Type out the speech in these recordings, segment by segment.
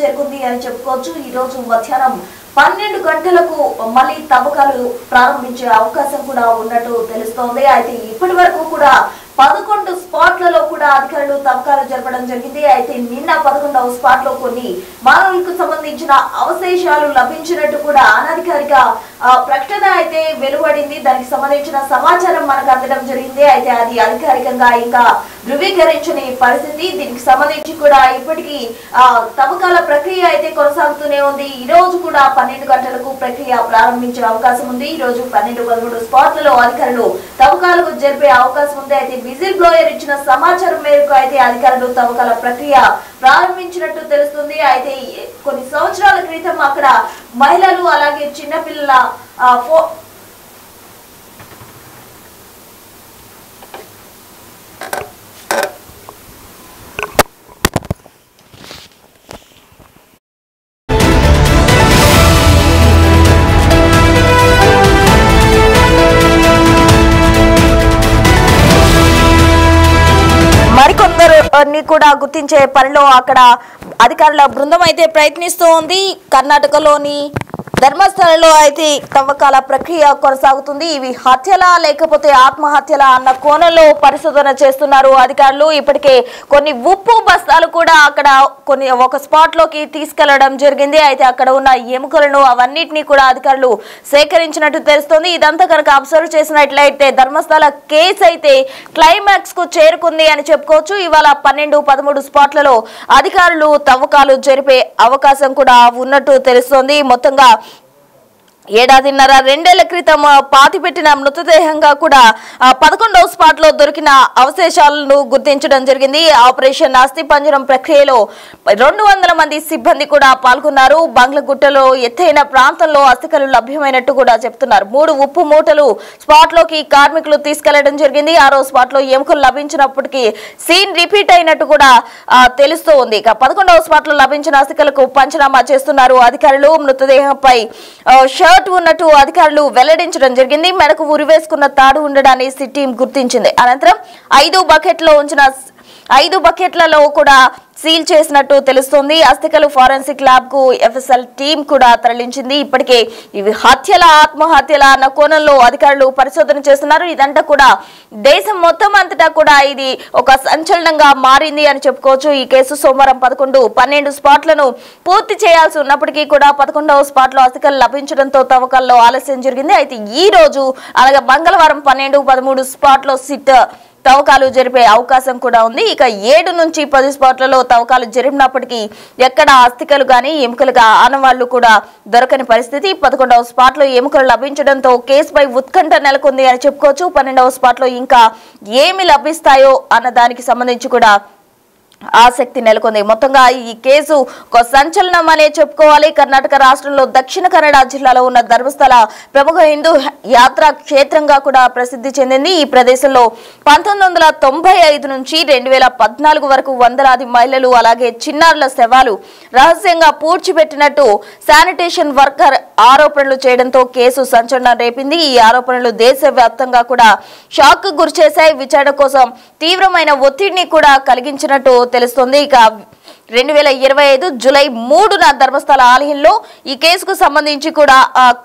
చేరుకుంది అని చెప్పుకోవచ్చు। ఈ రోజు మధ్యాహ్నం 12 గంటలకు మళ్ళీ తవ్వకాలు ప్రారంభించే అవకాశం కూడా ఉన్నట్టు తెలుస్తోంది। అయితే ఇప్పటివరకు కూడా 11 స్పాట్లలో కూడా అధికారులు తవ్వకాలు జరపడం జరిగింది। అయితే నిన్న 11వ స్పాట్ లో కొన్ని మానవులకు సంబంధించిన అవశేషాలు లభించినట్టు కూడా అనధికారిక ప్రకటన అయితే వెలువడింది। దానికి సంబంధించిన సమాచారం మనకు అందడం జరిగింది। అయితే అది అధికారికంగా ఇంకా ధృవీకరించని పరిస్థితి। దీనికి సంబంధించి కూడా ఇప్పటికీ తవ్వకాల ప్రక్రియ అయితే కొనసాగుతూనే ఉంది। ఈ రోజు కూడా 12 గంటలకు ప్రక్రియ ప్రారంభించే అవకాశం ఉంది। ఈ రోజు 12-13 స్పాట్లలో అధికారులు తవ్వకాలు జరిపే అవకాశం ఉంది। అయితే విజిల్ బ్లోయర్ ఇచ్చిన సమాచారం మేరకు అయితే అధికారులు తవ్వకాల ప్రక్రియ ప్రారంభించినట్టు తెలుస్తుంది। అయితే కొన్ని సంవత్సరాల క్రితం అక్కడ మహిళలు అలాగే చిన్నపిల్లల మరికొందరిని కూడా గుర్తించే పనిలో అక్కడ అధికారుల బృందం అయితే ప్రయత్నిస్తూ ఉంది। కర్ణాటకలోని ధర్మస్థలలో అయితే తవ్వకాల ప్రక్రియ కొనసాగుతుంది। ఇవి హత్యలా లేకపోతే ఆత్మహత్యలా అన్న కోణంలో పరిశోధన చేస్తున్నారు అధికారులు। ఇప్పటికే కొన్ని ఉప్పు బస్తాలు కూడా అక్కడ ఒక స్పాట్ లోకి తీసుకెళ్లడం జరిగింది। అయితే అక్కడ ఉన్న ఎముకలను అవన్నిటిని కూడా అధికారులు సేకరించినట్టు తెలుస్తోంది। ఇదంతా కనుక అబ్జర్వ్ చేసినట్లయితే ధర్మస్థల కేసు అయితే క్లైమాక్స్ కు చేరుకుంది అని చెప్పుకోవచ్చు। ఇవాళ 12-13 స్పాట్లలో అధికారులు తవ్వకాలు జరిపే అవకాశం కూడా ఉన్నట్టు తెలుస్తోంది। మొత్తంగా ఏడాదిన్నర 2 ఏళ్ల క్రితం పాతిపెట్టిన మృతదేహంగా కూడా 11వ స్పాట్ లో దొరికిన అవశేషాలను గుర్తించడం జరిగింది। ఆపరేషన్ అస్థిపంజరం ప్రక్రియలో 200 మంది సిబ్బంది కూడా పాల్గొన్నారు। బంగ్లగుట్టలో ఎత్తైన ప్రాంతంలో అస్థికలు లభ్యమైనట్టు కూడా చెప్తున్నారు। 3 ఉప్పు మూటలు స్పాట్ లోకి కార్మికులు తీసుకెళ్లడం జరిగింది। 6వ స్పాట్ లో ఎముకలు లభించినప్పటికీ సీన్ రిపీట్ అయినట్టు కూడా తెలుస్తూ ఉంది। 11వ స్పాట్ లో లభించిన అస్థికలకు పంచనామా చేస్తున్నారు అధికారులు। మృతదేహంపై ఉన్నట్టు అధికారులు వెల్లడించడం జరిగింది। మెడకు ఉరివేసుకున్న తాడు ఉండడాన్ని సిట్ టీం గుర్తించింది। అనంతరం 5 బకెట్లలో కూడా సీల్ చేసినట్టు తెలుస్తోంది। అస్థికలు ఫారెన్సిక్ ల్యాబ్ కు ఎఫ్ఎస్ఎల్ టీం కూడా తరలించింది। ఇప్పటికే ఇవి హత్యల ఆత్మహత్యల అన్న కోణంలో అధికారులు పరిశోధన చేస్తున్నారు। ఇదంతా కూడా దేశం మొత్తం అంతటా కూడా ఇది ఒక సంచలనంగా మారింది అని చెప్పుకోవచ్చు। ఈ కేసు సోమవారం 11-12 స్పాట్లను పూర్తి చేయాల్సి ఉన్నప్పటికీ కూడా 11వ స్పాట్ లో అస్థికలు లభించడంతో తవ్వకాల్లో ఆలస్యం జరిగింది। అయితే ఈ రోజు అలాగే మంగళవారం 12-13 స్పాట్ లో సిట్ తవ్వకాలు జరిపే అవకాశం కూడా ఉంది। ఇక 7-10 స్పాట్లలో తవ్వకాలు జరిపినప్పటికీ ఎక్కడ అస్థికలు గానీ ఎముకలుగా ఆనవాళ్లు కూడా దొరకని పరిస్థితి। 11వ స్పాట్ లో ఎముకలు లభించడంతో కేసుపై ఉత్కంఠ నెలకొంది అని చెప్పుకోవచ్చు। 12వ స్పాట్ లో ఇంకా ఏమి లభిస్తాయో అన్న దానికి సంబంధించి కూడా ఆసక్తి నెలకొంది। మొత్తంగా ఈ కేసు ఒక సంచలనం అనే చెప్పుకోవాలి। కర్ణాటక రాష్ట్రంలో దక్షిణ కన్నడ జిల్లాలో ఉన్న ధర్మస్థల ప్రముఖ హిందూ యాత్రా క్షేత్రంగా కూడా ప్రసిద్ధి చెందింది। ఈ ప్రదేశంలో 1995 నుంచి 2014 వరకు వందలాది మహిళలు అలాగే చిన్నారుల శవాలు రహస్యంగా పూడ్చిపెట్టినట్టు శానిటేషన్ వర్కర్ ఆరోపణలు చేయడంతో కేసు సంచలనం రేపింది। ఈ ఆరోపణలు దేశవ్యాప్తంగా కూడా షాక్ గురిచేశాయి। విచారణ కోసం తీవ్రమైన ఒత్తిడిని కూడా కలిగించినట్టు తెలుస్తోంది। ఇక 2025 జూలై 3న ధర్మస్థల ఆలయంలో ఈ కేసుకు సంబంధించి కూడా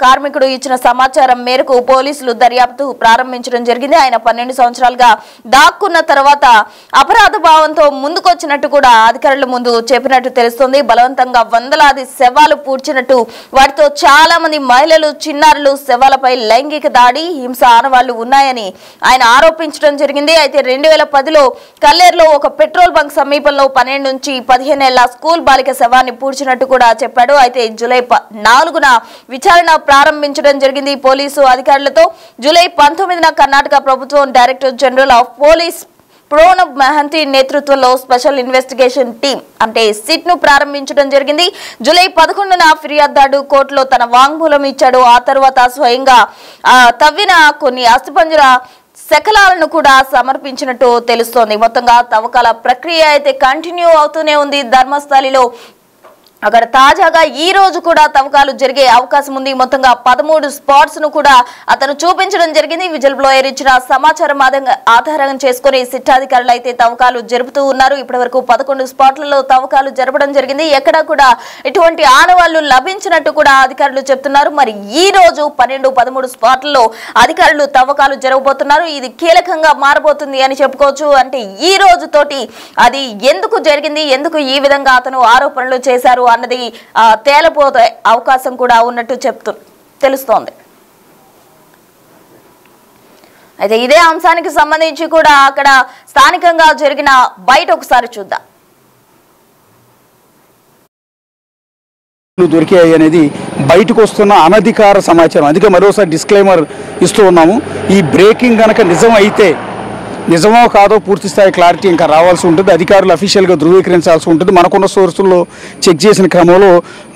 కార్మికుడు ఇచ్చిన సమాచారం మేరకు పోలీసులు దర్యాప్తు ప్రారంభించడం జరిగింది। ఆయన 12 సంవత్సరాలుగా దాక్కున్న తర్వాత అపరాధ భావంతో ముందుకొచ్చినట్టు కూడా అధికారుల ముందు చెప్పినట్టు తెలుస్తోంది। బలవంతంగా వందలాది శవాలు పూడ్చినట్టు, వాటితో చాలా మంది మహిళలు చిన్నారులు శవాలపై లైంగిక దాడి హింస ఆనవాళ్లు ఉన్నాయని ఆయన ఆరోపించడం జరిగింది। అయితే 2010లో కల్లేరులో ఒక పెట్రోల్ బంక్ సమీపంలో 12 నుంచి 15 ఏళ్ల స్కూల్ బాలిక శవాన్ని పూడ్చినట్టు కూడా చెప్పాడు। అయితే జూలై 4న విచారణ ప్రారంభించడం జరిగింది పోలీసు అధికారులతో। జూలై 19న కర్ణాటక ప్రభుత్వం director general of police Pranab Mohanty నేతృత్వంలో స్పెషల్ ఇన్వెస్టిగేషన్ టీం అంటే సిట్ ను ప్రారంభించడం జరిగింది। జూలై 11న ఫిర్యాదుదారు కోర్టులో తన వాంగ్మూలం ఇచ్చాడు। ఆ తర్వాత స్వయంగా తవ్విన కొన్ని అస్థిపంజర శకలాలను కూడా సమర్పించినట్టు తెలుస్తోంది। మొత్తంగా తవ్వకాల ప్రక్రియ అయితే కంటిన్యూ అవుతూనే ఉంది ధర్మస్థలిలో। అక్కడ తాజాగా ఈ రోజు కూడా తవ్వకాలు జరిగే అవకాశం ఉంది. మొత్తంగా 13 స్పాట్స్ ను కూడా అతను చూపించడం జరిగింది. విజిల్ బ్లోయర్ ఇచ్చిన సమాచారం ఆధారం చేసుకుని సిట్ అధికారులు అయితే తవ్వకాలు జరుపుతూ ఉన్నారు. ఇప్పటి వరకు 11 స్పాట్లలో తవ్వకాలు జరపడం జరిగింది. ఎక్కడా కూడా ఎటువంటి ఆనవాళ్లు లభించినట్టు కూడా అధికారులు చెప్తున్నారు. మరి ఈ రోజు 12-13 స్పాట్లలో అధికారులు తవ్వకాలు జరగబోతున్నారు. ఇది కీలకంగా మారబోతుంది అని చెప్పుకోవచ్చు. అంటే ఈ రోజు తోటి అది ఎందుకు జరిగింది, ఎందుకు ఈ విధంగా అతను ఆరోపణలు చేశారు అన్నది తేలపోతే అవకాశం కూడా ఉన్నట్టు తెలుస్తోంది. అయితే ఇదే అంశానికి సంబంధించి కూడా అక్కడ స్థానికంగా జరిగిన బయట ఒకసారి చూద్దాం. దొరికాయి అనేది బయటకు వస్తున్న అనధికార సమాచారం. అందుకే మరోసారి డిస్క్లైమర్ ఇస్తూ ఉన్నాము. ఈ బ్రేకింగ్ కనుక నిజం అయితే నిజమో కాదో పూర్తి స్థాయి క్లారిటీ ఇంకా రావాల్సి ఉంటుంది. అధికారులు అఫీషియల్గా ధృవీకరించాల్సి ఉంటుంది. మనకున్న సోర్సుల్లో చెక్ చేసిన క్రమంలో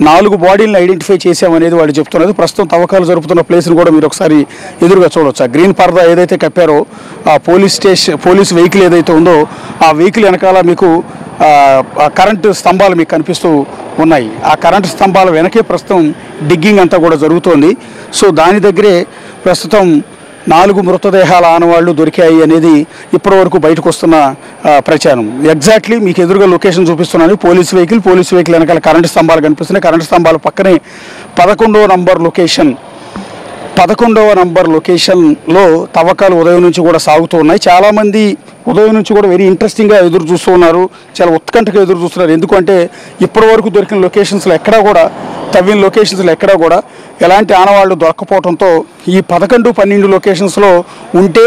4 బాడీలను ఐడెంటిఫై చేశామనేది వాళ్ళు చెప్తున్నది. ప్రస్తుతం తవ్వకాలు జరుపుతున్న ప్లేస్ని కూడా మీరు ఒకసారి ఎదురుగా చూడవచ్చు. ఆ గ్రీన్ పరదా ఏదైతే కప్పారో ఆ పోలీస్ వెహికల్ ఏదైతే ఉందో ఆ వెహికల్ వెనకాల మీకు కరెంటు స్తంభాలు మీకు కనిపిస్తూ ఉన్నాయి. ఆ కరెంటు స్తంభాల వెనకే ప్రస్తుతం డిగ్గింగ్ అంతా కూడా జరుగుతోంది. సో దాని దగ్గరే ప్రస్తుతం 4 మృతదేహాల ఆనవాళ్లు దొరికాయి అనేది ఇప్పటివరకు బయటకు వస్తున్న ప్రచారం. ఎగ్జాక్ట్లీ మీకు ఎదురుగా లొకేషన్ చూపిస్తున్నాను. పోలీస్ వెహికల్ వెనకాల కరెంటు స్తంభాలు కనిపిస్తున్నాయి. కరెంటు స్తంభాల పక్కనే 11వ నంబర్ లొకేషన్లో తవ్వకాలు ఉదయం నుంచి కూడా సాగుతూ ఉన్నాయి. చాలామంది ఉదయం నుంచి కూడా వెరీ ఇంట్రెస్టింగ్గా ఎదురు చూస్తూ ఉన్నారు. చాలా ఉత్కంఠగా ఎదురు చూస్తున్నారు. ఎందుకంటే ఇప్పటివరకు దొరికిన లొకేషన్స్లో ఎక్కడా కూడా తవ్విన లొకేషన్స్లో ఎక్కడా కూడా ఎలాంటి ఆనవాళ్లు దొరకపోవడంతో ఈ 11-12 లొకేషన్స్లో ఉంటే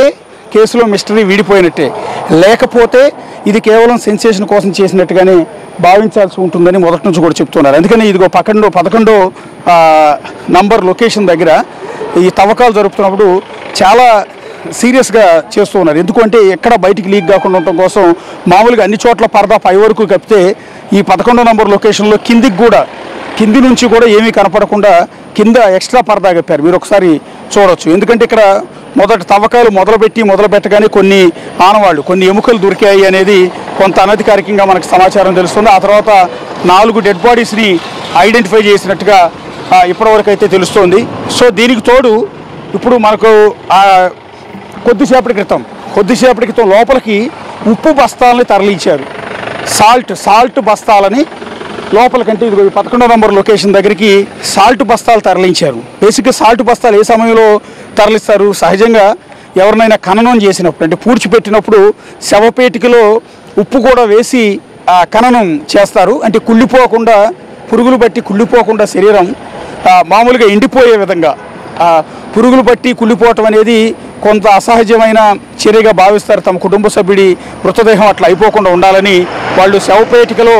కేసులో మిస్టరీ వీడిపోయినట్టే, లేకపోతే ఇది కేవలం సెన్సేషన్ కోసం చేసినట్టుగానే భావించాల్సి ఉంటుందని మొదటి నుంచి కూడా చెప్తున్నారు. అందుకని ఇదిగో 11వ నంబర్ లొకేషన్ దగ్గర ఈ తవ్వకాలు జరుపుతున్నప్పుడు చాలా సీరియస్గా చేస్తూ ఉన్నారు. ఎందుకంటే ఎక్కడ బయటికి లీక్ కాకుండా ఉండటం కోసం మామూలుగా అన్ని చోట్ల పరదా పై వరకు కప్పితే ఈ 11వ నంబర్ లొకేషన్లో కింది నుంచి కూడా ఏమీ కనపడకుండా కింద ఎక్స్ట్రా పరదా కప్పారు. మీరు ఒకసారి చూడవచ్చు. ఎందుకంటే ఇక్కడ తవ్వకాలు మొదలుపెట్టగానే కొన్ని ఆనవాళ్లు, కొన్ని ఎముకలు దొరికాయి అనేది కొంత అనధికారికంగా మనకు సమాచారం తెలుస్తుంది. ఆ తర్వాత 4 డెడ్ బాడీస్ని ఐడెంటిఫై చేసినట్టుగా ఇప్పటివరకు అయితే తెలుస్తోంది. సో దీనికి తోడు ఇప్పుడు మనకు కొద్దిసేపటి క్రితం లోపలికి ఉప్పు బస్తాలని తరలించారు. సాల్ట్ బస్తాలని లోపలికంటే ఇది 11వ నంబర్ లొకేషన్ దగ్గరికి సాల్ట్ బస్తాలు తరలించారు. బేసిక్గా సాల్ట్ బస్తాలు ఏ సమయంలో తరలిస్తారు? సహజంగా ఎవరినైనా ఖననం చేసినప్పుడు, అంటే పూడ్చిపెట్టినప్పుడు శవపేటికలో ఉప్పు కూడా వేసి ఖననం చేస్తారు. అంటే పురుగులు బట్టి కుళ్ళిపోకుండా శరీరం మామూలుగా ఎండిపోయే విధంగా పురుగులు బట్టి కుళ్ళిపోవటం అనేది కొంత అసహజమైన చర్యగా భావిస్తారు. తమ కుటుంబ సభ్యుడి మృతదేహం అట్లా అయిపోకుండా ఉండాలని వాళ్ళు శవపేటికలో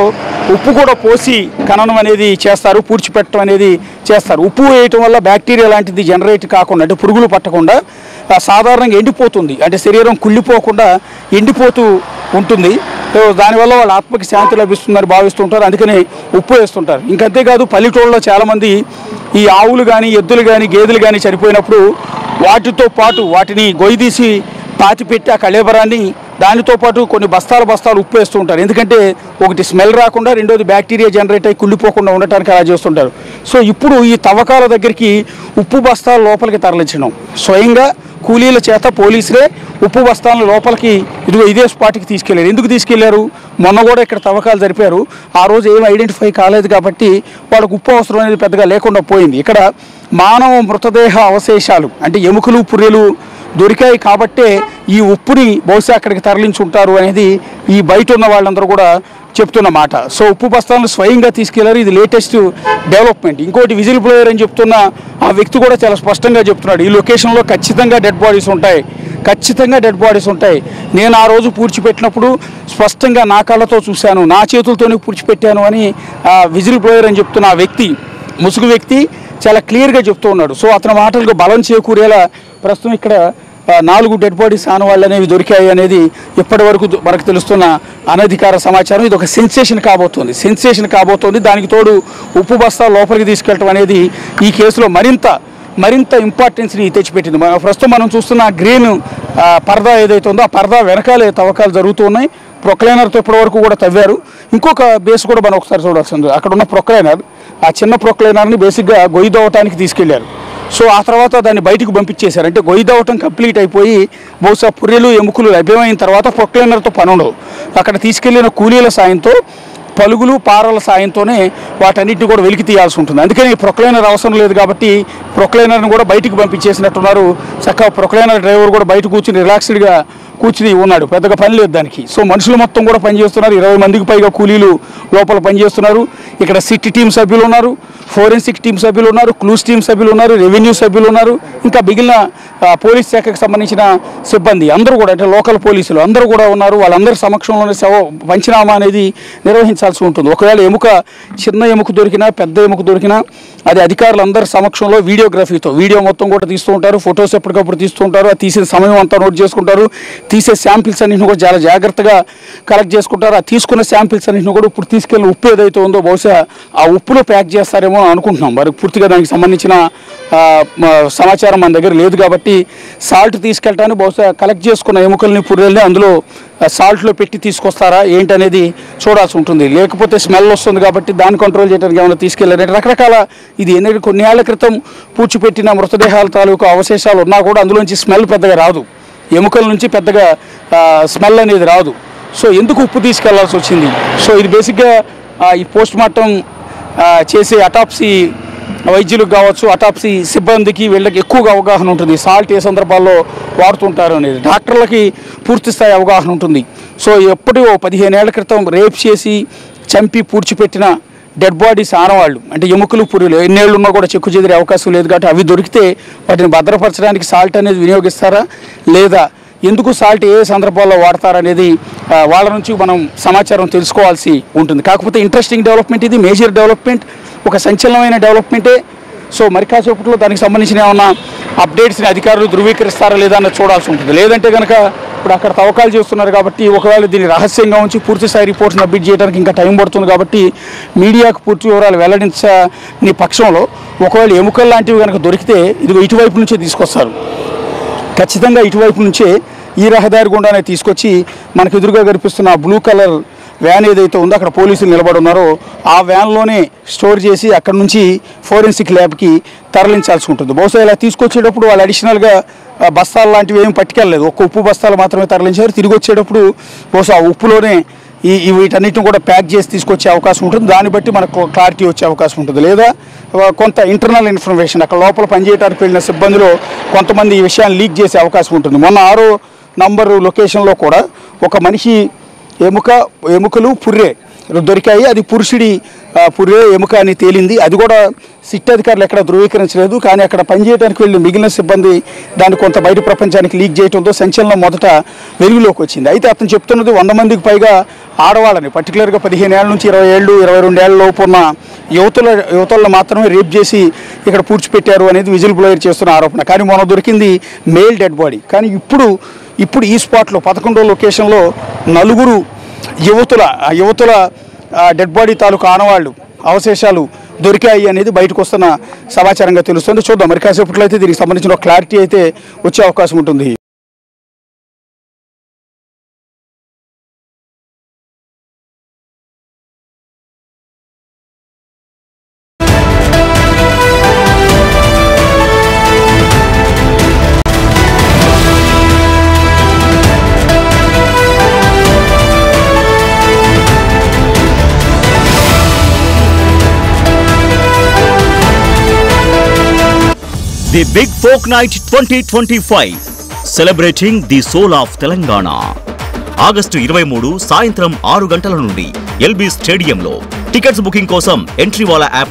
ఉప్పు కూడా పోసి ఖననం అనేది చేస్తారు, పూడ్చిపెట్టడం అనేది చేస్తారు. ఉప్పు వేయటం వల్ల బ్యాక్టీరియా లాంటిది జనరేట్ కాకుండా, అంటే పురుగులు పట్టకుండా సాధారణంగా ఎండిపోతుంది. అంటే శరీరం కుళ్ళిపోకుండా ఎండిపోతూ ఉంటుంది. దానివల్ల వాళ్ళ ఆత్మకి శాంతి లభిస్తుందని భావిస్తుంటారు. అందుకని ఉప్పు వేస్తుంటారు. ఇంకంతేకాదు పల్లెటూళ్ళలో చాలామంది ఈ ఆవులు కానీ, ఎద్దులు కానీ, గేదెలు కానీ చనిపోయినప్పుడు వాటితో పాటు వాటిని గొయ్యిదీసి పాతిపెట్టి ఆ కళేబరాన్ని దానితో పాటు కొన్ని బస్తాలు ఉప్పు వేస్తూ ఉంటారు. ఎందుకంటే ఒకటి స్మెల్ రాకుండా, రెండోది బ్యాక్టీరియా జనరేట్ అయ్యి కుళ్ళిపోకుండా ఉండటానికి అలా చేస్తుంటారు. సో ఇప్పుడు ఈ తవ్వకాల దగ్గరికి ఉప్పు బస్తాలు లోపలికి తరలించడం, స్వయంగా కూలీల చేత పోలీసులే ఉప్పు బస్తాలను లోపలికి ఇదే స్పాట్కి తీసుకెళ్లారు. ఎందుకు తీసుకెళ్లారు? మొన్న కూడా ఇక్కడ తవ్వకాలు జరిపారు. ఆ రోజు ఏం ఐడెంటిఫై కాలేదు కాబట్టి వాళ్ళకు ఉప్పు అవసరం అనేది పెద్దగా లేకుండా పోయింది. ఇక్కడ మానవ మృతదేహ అవశేషాలు, అంటే ఎముకలు, పుర్రెలు దొరికాయి కాబట్టే ఈ ఉప్పుని బహుశా అక్కడికి తరలించుంటారు అనేది ఈ బయట ఉన్న వాళ్ళందరూ కూడా చెప్తున్న మాట. సో ఉప్పు బస్తాలను స్వయంగా తీసుకెళ్లారు. ఇది లేటెస్ట్ డెవలప్మెంట్. ఇంకోటి విజిల్ బ్లోయర్ అని చెప్తున్న ఆ వ్యక్తి కూడా చాలా స్పష్టంగా చెప్తున్నాడు, ఈ లొకేషన్లో ఖచ్చితంగా డెడ్ బాడీస్ ఉంటాయి. నేను ఆ రోజు పూడ్చిపెట్టినప్పుడు స్పష్టంగా నా కళ్ళతో చూశాను, నా చేతులతోనే పూడ్చిపెట్టాను అని విజిల్ బ్లోయర్ అని చెప్తున్న ఆ వ్యక్తి, ముసుగు వ్యక్తి చాలా క్లియర్గా చెప్తూ ఉన్నాడు. సో అతని మాటలకు బలం చేకూరేలా ప్రస్తుతం ఇక్కడ 4 డెడ్ బాడీస్ ఆనవాళ్ళు అనేవి దొరికాయి అనేది ఇప్పటి వరకు మనకు తెలుస్తున్న అనధికార సమాచారం. ఇది ఒక సెన్సేషన్ కాబోతోంది. దానికి తోడు ఉప్పు బస్తాలు లోపలికి తీసుకెళ్ళటం అనేది ఈ కేసులో మరింత ఇంపార్టెన్స్ని తెచ్చిపెట్టింది. ప్రస్తుతం మనం చూస్తున్న గ్రీన్ పరదా ఏదైతే ఉందో ఆ పరదా వెనకాలే తవ్వకాలు జరుగుతూ ఉన్నాయి. ప్రొక్లైనర్తో ఇప్పటివరకు కూడా తవ్వారు. ఇంకొక బేస్ కూడా మనం ఒకసారి చూడాల్సింది. అక్కడ ఉన్న ప్రొక్లైనర్, ఆ చిన్న ప్రొక్లైనర్ని బేసిక్గా గొయ్యి దవ్వటానికి తీసుకెళ్లారు. సో ఆ తర్వాత దాన్ని బయటకు పంపించేశారు. అంటే గొయ్యి దవ్వటం కంప్లీట్ అయిపోయి బహుశా పుర్రెలు ఎముకలు లభ్యమైన తర్వాత ప్రొక్లైనర్తో పని ఉండవు. అక్కడ తీసుకెళ్లిన కూలీల సాయంతో, పలుగులు పారల సాయంతోనే వాటన్నిటిని కూడా వెలికి తీయాల్సి ఉంటుంది. అందుకని ప్రొక్లైనర్ అవసరం లేదు కాబట్టి ప్రొక్లైనర్ని కూడా బయటకు పంపించేసినట్టున్నారు. చక్కగా ప్రొక్లైనర్ డ్రైవర్ కూడా బయట కూర్చుని రిలాక్స్డ్గా కూర్చుని ఉన్నాడు, పెద్దగా పని లేదు దానికి. సో మనుషులు మొత్తం కూడా పనిచేస్తున్నారు. 20 మందికి పైగా కూలీలు లోపల పనిచేస్తున్నారు. ఇక్కడ సిట్ టీమ్ సభ్యులు ఉన్నారు, ఫోరెన్సిక్ టీమ్ సభ్యులు ఉన్నారు, క్లూస్ టీమ్ సభ్యులు ఉన్నారు, రెవెన్యూ సభ్యులు ఉన్నారు, ఇంకా మిగిలిన పోలీస్ శాఖకు సంబంధించిన సిబ్బంది అందరూ కూడా, అంటే లోకల్ పోలీసులు అందరూ కూడా ఉన్నారు. వాళ్ళందరి సమక్షంలోనే పంచనామా అనేది నిర్వహించాల్సి ఉంటుంది. ఒకవేళ ఎముక, చిన్న ఎముక దొరికినా పెద్ద ఎముక దొరికినా అది అధికారులందరి సమక్షంలో వీడియోగ్రఫీతో వీడియో మొత్తం కూడా తీస్తూ ఉంటారు, ఫొటోస్ ఎప్పటికప్పుడు తీస్తూ ఉంటారు. ఆ తీసిన సమయం అంతా నోట్ చేసుకుంటారు. తీసే శాంపిల్స్ అన్నింటిని కూడా చాలా జాగ్రత్తగా కలెక్ట్ చేసుకుంటారు. ఆ తీసుకున్న శాంపిల్స్ అన్నింటిని కూడా ఇప్పుడు తీసుకెళ్ళిన ఉప్పు ఏదైతే ఉందో బహుశా ఆ ఉప్పులో ప్యాక్ చేస్తారేమో అనుకుంటున్నాం. మరి పూర్తిగా దానికి సంబంధించిన సమాచారం మన దగ్గర లేదు కాబట్టి సాల్ట్ తీసుకెళ్ళటానికి బహుశా కలెక్ట్ చేసుకున్న ఎముకల్ని, పుర్రెల్ని అందులో సాల్ట్లో పెట్టి తీసుకొస్తారా ఏంటనేది చూడాల్సి ఉంటుంది. లేకపోతే స్మెల్ వస్తుంది కాబట్టి దాన్ని కంట్రోల్ చేయడానికి ఏమైనా తీసుకెళ్ళారంటే రకరకాల, ఇది కొన్ని ఏళ్ల క్రితం పూడ్చిపెట్టిన మృతదేహాల తాలూకు అవశేషాలు ఉన్నా కూడా అందులోంచి స్మెల్ పెద్దగా రాదు, ఎముకల నుంచి పెద్దగా స్మెల్ అనేది రాదు. సో ఎందుకు ఉప్పు తీసుకెళ్లాల్సి వచ్చింది? సో ఇది బేసిక్గా ఈ పోస్ట్ మార్టం చేసే అటాప్సీ వైద్యులకు కావచ్చు, అటాప్సీ సిబ్బందికి వీళ్ళకి ఎక్కువగా అవగాహన ఉంటుంది. సాల్ట్ ఏ సందర్భాల్లో వాడుతుంటారు అనేది డాక్టర్లకి పూర్తి స్థాయి అవగాహన ఉంటుంది. సో ఎప్పుడో 15 ఏళ్ల క్రితం రేప్ చేసి చంపి పూడ్చిపెట్టిన డెడ్ బాడీస్ ఆనవాళ్ళు, అంటే ఎముకలు, పుర్రెలు ఎన్నేళ్ళు ఉన్నా కూడా చెక్కు చెదిరే అవకాశం లేదు కాబట్టి అవి దొరికితే వాటిని భద్రపరచడానికి సాల్ట్ అనేది వినియోగిస్తారా లేదా, ఎందుకు సాల్ట్ ఏ సందర్భాల్లో వాడతారనేది వాళ్ళ నుంచి మనం సమాచారం తెలుసుకోవాల్సి ఉంటుంది. కాకపోతే ఇంట్రెస్టింగ్ డెవలప్మెంట్, ఇది మేజర్ డెవలప్మెంట్, ఒక సంచలనమైన డెవలప్మెంటే. సో మరి కాసేపట్లో దానికి సంబంధించిన ఏమన్నా అప్డేట్స్ని అధికారులు ధృవీకరిస్తారా లేదా అన్నది చూడాల్సి ఉంటుంది. లేదంటే కనుక ఇప్పుడు అక్కడ తవ్వకాలు చేస్తున్నారు కాబట్టి ఒకవేళ దీన్ని రహస్యంగా ఉంచి పూర్తిస్థాయి రిపోర్ట్స్ని అప్డేట్ చేయడానికి ఇంకా టైం పడుతుంది కాబట్టి మీడియాకు పూర్తి వివరాలు వెల్లడించని పక్షంలో ఒకవేళ ఎముకలు లాంటివి కనుక దొరికితే ఇదిగో ఇటువైపు నుంచే తీసుకొస్తారు. ఖచ్చితంగా ఇటువైపు నుంచే ఈ రహదారి గుండానే తీసుకొచ్చి మనకు ఎదురుగా కనిపిస్తున్న బ్లూ కలర్ వ్యాన్ ఏదైతే ఉందో అక్కడ పోలీసులు నిలబడి ఉన్నారో ఆ వ్యాన్లోనే స్టోర్ చేసి అక్కడ నుంచి ఫోరెన్సిక్ ల్యాబ్కి తరలించాల్సి ఉంటుంది. బహుశా ఇలా తీసుకొచ్చేటప్పుడు వాళ్ళు అడిషనల్గా బస్తాలు లాంటివి ఏమి పట్టుకెళ్ళలేదు, ఒక్క ఉప్పు బస్తాలు మాత్రమే తరలించారు. తిరిగి వచ్చేటప్పుడు బహుశా ఆ ఉప్పులోనే వీటన్నిటిని కూడా ప్యాక్ చేసి తీసుకొచ్చే అవకాశం ఉంటుంది. దాన్ని బట్టి మనకు క్లారిటీ వచ్చే అవకాశం ఉంటుంది. లేదా కొంత ఇంటర్నల్ ఇన్ఫర్మేషన్ అక్కడ లోపల పనిచేయడానికి వెళ్ళిన సిబ్బందిలో కొంతమంది ఈ విషయాన్ని లీక్ చేసే అవకాశం ఉంటుంది. మొన్న 6వ నంబరు లొకేషన్లో కూడా ఒక మనిషి ఎముకలు, పుర్రె దొరికాయి. అది పురుషుడి పుర్రె ఎముక అని తేలింది. అది కూడా సిట్ అధికారులు ఎక్కడ ధృవీకరించలేదు. కానీ అక్కడ పనిచేయడానికి వెళ్ళిన మిగిలిన సిబ్బంది దాన్ని కొంత బయట ప్రపంచానికి లీక్ చేయడంతో సంచలనం మొదట వెలుగులోకి వచ్చింది. అయితే అతను చెప్తున్నది 100 మందికి పైగా ఆడవాళ్ళని, పర్టికులర్గా 15 ఏళ్ళ నుంచి 20 ఏళ్ళు 22 ఏళ్ళ లోపు ఉన్న యువతలను మాత్రమే రేప్ చేసి ఇక్కడ పూడ్చిపెట్టారు అనేది విజిల్ బ్లోయర్ చేస్తున్న ఆరోపణ. కానీ మొన్న దొరికింది మేల్ డెడ్ బాడీ. కానీ ఇప్పుడు ఈ స్పాట్లో 11వ లొకేషన్లో 4 యువతుల డెడ్ బాడీ తాలూకు ఆనవాళ్ళు, అవశేషాలు దొరికాయి అనేది బయటకు వస్తున్న సమాచారంగా తెలుస్తుంది. చూద్దాం మరి కాసేపట్లో అయితే దీనికి సంబంధించిన క్లారిటీ అయితే వచ్చే అవకాశం ఉంటుంది. The Big Folk Night 2025 celebrating the soul of Telangana. August 23 సాయంత్రం 6 గంటల నుండి ఎల్బీ స్టేడియంలో. టికెట్స్ బుకింగ్ కోసం ఎంట్రీ వాలా యాప్